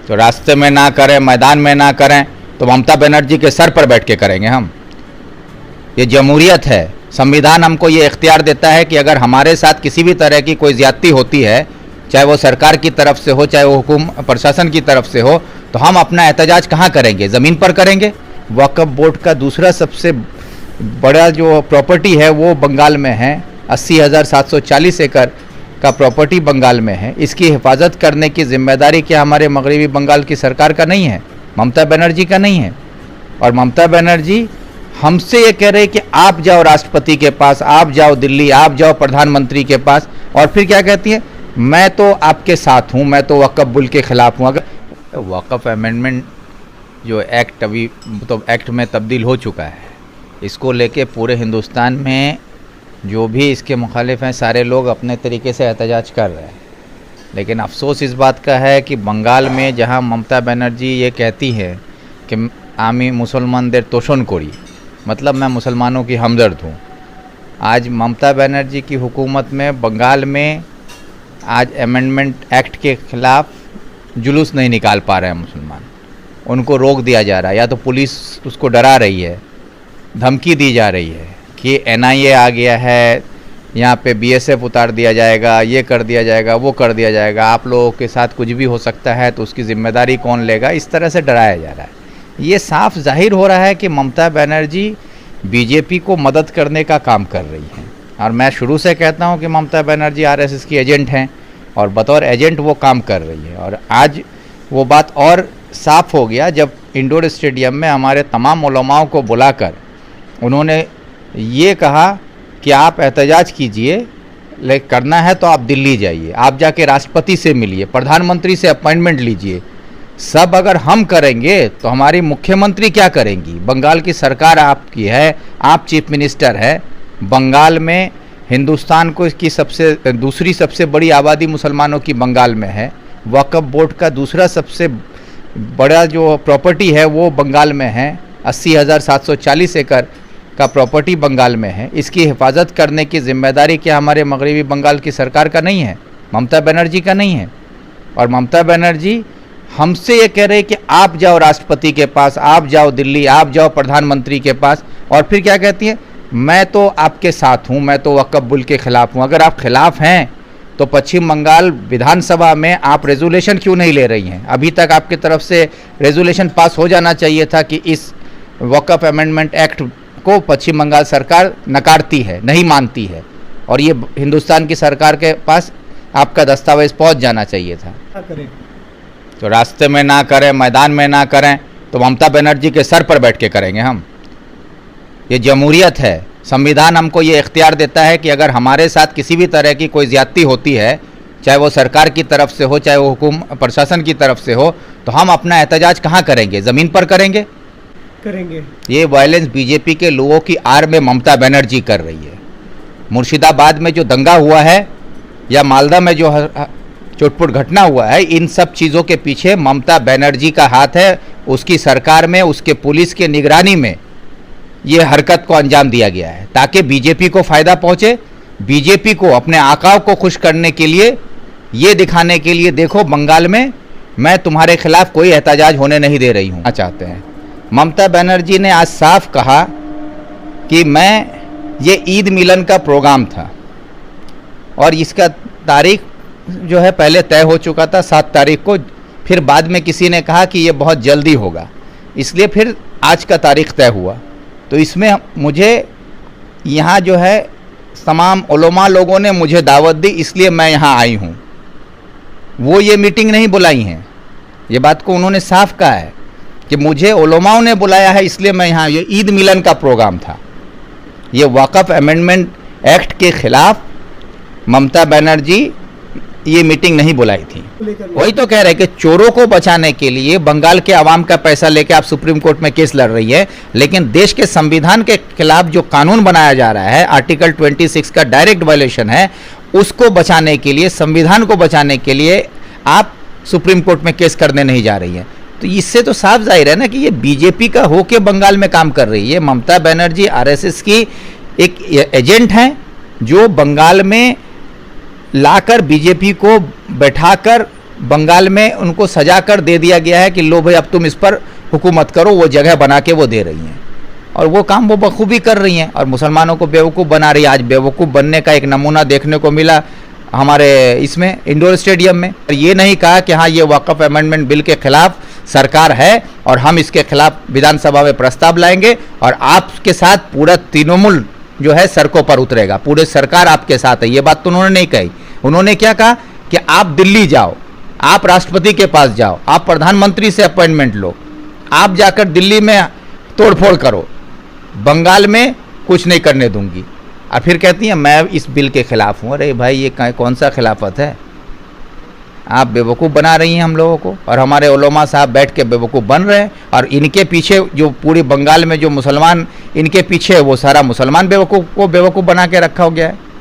तो रास्ते में ना करें, मैदान में ना करें, तो ममता बनर्जी के सर पर बैठ के करेंगे हम। ये जमहूरियत है। संविधान हमको ये इख्तियार देता है कि अगर हमारे साथ किसी भी तरह की कोई ज्यादती होती है, चाहे वो सरकार की तरफ से हो, चाहे वो प्रशासन की तरफ से हो, तो हम अपना एहतजाज कहाँ करेंगे? ज़मीन पर करेंगे। वक्फ बोर्ड का दूसरा सबसे बड़ा जो प्रॉपर्टी है वो बंगाल में है। 80,740 एकड़ का प्रॉपर्टी बंगाल में है। इसकी हिफाजत करने की जिम्मेदारी क्या हमारे मगरबी बंगाल की सरकार का नहीं है? ममता बनर्जी का नहीं है? और ममता बनर्जी हमसे ये कह रहे कि आप जाओ राष्ट्रपति के पास, आप जाओ दिल्ली, आप जाओ प्रधानमंत्री के पास, और फिर क्या कहती है? मैं तो आपके साथ हूँ, मैं तो वक्फ बिल के खिलाफ हूँ। अगर वक्फ अमेंडमेंट जो एक्ट अभी तो एक्ट में तब्दील हो चुका है, इसको लेके पूरे हिंदुस्तान में जो भी इसके मुखालिफ हैं सारे लोग अपने तरीके से एहतजाज कर रहे हैं। लेकिन अफसोस इस बात का है कि बंगाल में जहां ममता बनर्जी ये कहती है कि आमी मुसलमान देर तोषण कोरी, मतलब मैं मुसलमानों की हमदर्द हूँ, आज ममता बनर्जी की हुकूमत में बंगाल में आज अमेंडमेंट एक्ट के ख़िलाफ़ जुलूस नहीं निकाल पा रहे हैं मुसलमान। उनको रोक दिया जा रहा है, या तो पुलिस उसको डरा रही है, धमकी दी जा रही है कि NIA आ गया है, यहाँ पे BSF उतार दिया जाएगा, ये कर दिया जाएगा, वो कर दिया जाएगा, आप लोगों के साथ कुछ भी हो सकता है तो उसकी ज़िम्मेदारी कौन लेगा, इस तरह से डराया जा रहा है। ये साफ जाहिर हो रहा है कि ममता बनर्जी BJP को मदद करने का काम कर रही हैं। और मैं शुरू से कहता हूँ कि ममता बनर्जी RSS की एजेंट हैं और बतौर एजेंट वो काम कर रही है। और आज वो बात और साफ़ हो गया जब इंडोर स्टेडियम में हमारे तमाम उलमाओं को बुलाकर उन्होंने ये कहा कि आप एहतजाज कीजिए, लेकिन करना है तो आप दिल्ली जाइए, आप जाके राष्ट्रपति से मिलिए, प्रधानमंत्री से अपॉइंटमेंट लीजिए। सब अगर हम करेंगे तो हमारी मुख्यमंत्री क्या करेंगी? बंगाल की सरकार आपकी है, आप चीफ मिनिस्टर है। बंगाल में हिंदुस्तान को इसकी दूसरी सबसे बड़ी आबादी मुसलमानों की बंगाल में है। वक्फ बोर्ड का दूसरा सबसे बड़ा जो प्रॉपर्टी है वो बंगाल में है। 80,740 एकड़ का प्रॉपर्टी बंगाल में है। इसकी हिफाजत करने की जिम्मेदारी क्या हमारे मगरबी बंगाल की सरकार का नहीं है? ममता बनर्जी का नहीं है? और ममता बनर्जी हमसे ये कह रहे कि आप जाओ राष्ट्रपति के पास, आप जाओ दिल्ली, आप जाओ प्रधानमंत्री के पास, और फिर क्या कहती है? मैं तो आपके साथ हूँ, मैं तो वक्फ बिल के खिलाफ हूँ। अगर आप खिलाफ हैं तो पश्चिम बंगाल विधानसभा में आप रेजोल्यूशन क्यों नहीं ले रही हैं? अभी तक आपकी तरफ से रेजोल्यूशन पास हो जाना चाहिए था कि इस वक्फ अमेंडमेंट एक्ट को पश्चिम बंगाल सरकार नकारती है, नहीं मानती है, और ये हिंदुस्तान की सरकार के पास आपका दस्तावेज पहुंच जाना चाहिए था। तो रास्ते में ना करें, मैदान में ना करें, तो ममता बनर्जी के सर पर बैठ के करेंगे हम। ये जमहूरियत है। संविधान हमको ये इख्तियार देता है कि अगर हमारे साथ किसी भी तरह की कोई ज्यादती होती है, चाहे वो सरकार की तरफ से हो, चाहे वो प्रशासन की तरफ से हो, तो हम अपना एहतजाज कहाँ करेंगे? ज़मीन पर करेंगे। ये वायलेंस BJP के लोगों की आड़ में ममता बनर्जी कर रही है। मुर्शिदाबाद में जो दंगा हुआ है या मालदा में जो चोटपुट घटना हुआ है, इन सब चीज़ों के पीछे ममता बनर्जी का हाथ है। उसकी सरकार में, उसके पुलिस के निगरानी में ये हरकत को अंजाम दिया गया है ताकि BJP को फ़ायदा पहुँचे। BJP को अपने आकाओं को खुश करने के लिए, ये दिखाने के लिए, देखो बंगाल में मैं तुम्हारे खिलाफ कोई एहतजाज होने नहीं दे रही हूँ चाहते हैं। ममता बनर्जी ने आज साफ कहा कि ये ईद मिलन का प्रोग्राम था और इसका तारीख जो है पहले तय हो चुका था 7 तारीख को, फिर बाद में किसी ने कहा कि ये बहुत जल्दी होगा, इसलिए फिर आज का तारीख तय हुआ। तो इसमें मुझे यहाँ जो है तमाम उलमा लोगों ने मुझे दावत दी, इसलिए मैं यहाँ आई हूँ। वो ये मीटिंग नहीं बुलाई हैं, ये बात को उन्होंने साफ कहा है कि मुझे उलमाओं ने बुलाया है, इसलिए मैं यहाँ। ये ईद मिलन का प्रोग्राम था। ये वक्फ अमेंडमेंट एक्ट के खिलाफ ममता बनर्जी ये मीटिंग नहीं बुलाई थी। वही तो कह रहे कि चोरों को बचाने के लिए बंगाल के आवाम का पैसा लेके आप सुप्रीम कोर्ट में केस लड़ रही है, लेकिन देश के संविधान के खिलाफ जो कानून बनाया जा रहा है, आर्टिकल 26 का डायरेक्ट वायलेशन है, उसको बचाने के लिए, संविधान को बचाने के लिए आप सुप्रीम कोर्ट में केस करने नहीं जा रही है। तो इससे तो साफ जाहिर है ना कि ये BJP का होके बंगाल में काम कर रही है। ममता बनर्जी RSS की एक एजेंट हैं जो बंगाल में लाकर BJP को बैठाकर बंगाल में उनको सजा कर दे दिया गया है कि लो भाई अब तुम इस पर हुकूमत करो, वो जगह बना के वो दे रही हैं और वो काम वो बखूबी कर रही हैं और मुसलमानों को बेवकूफ़ बना रही है। आज बेवकूफ़ बनने का एक नमूना देखने को मिला हमारे इसमें इंडोर स्टेडियम में। ये नहीं कहा कि हाँ ये वक़्फ़ अमेंडमेंट बिल के खिलाफ सरकार है और हम इसके खिलाफ विधानसभा में प्रस्ताव लाएंगे और आपके साथ पूरा तृणमूल जो है सड़कों पर उतरेगा, पूरे सरकार आपके साथ है। ये बात तो उन्होंने नहीं कही। उन्होंने क्या कहा कि आप दिल्ली जाओ, आप राष्ट्रपति के पास जाओ, आप प्रधानमंत्री से अपॉइंटमेंट लो, आप जाकर दिल्ली में तोड़फोड़ करो, बंगाल में कुछ नहीं करने दूंगी। और फिर कहती हैं मैं इस बिल के खिलाफ हूँ। अरे भाई ये कौन सा खिलाफत है? आप बेवकूफ़ बना रही हैं हम लोगों को और हमारे उलमा साहब बैठ के बेवकूफ़ बन रहे हैं और इनके पीछे जो पूरे बंगाल में जो मुसलमान इनके पीछे वो सारा मुसलमान बेवकूफ़ को बेवकूफ़ बना के रखा हो गया है।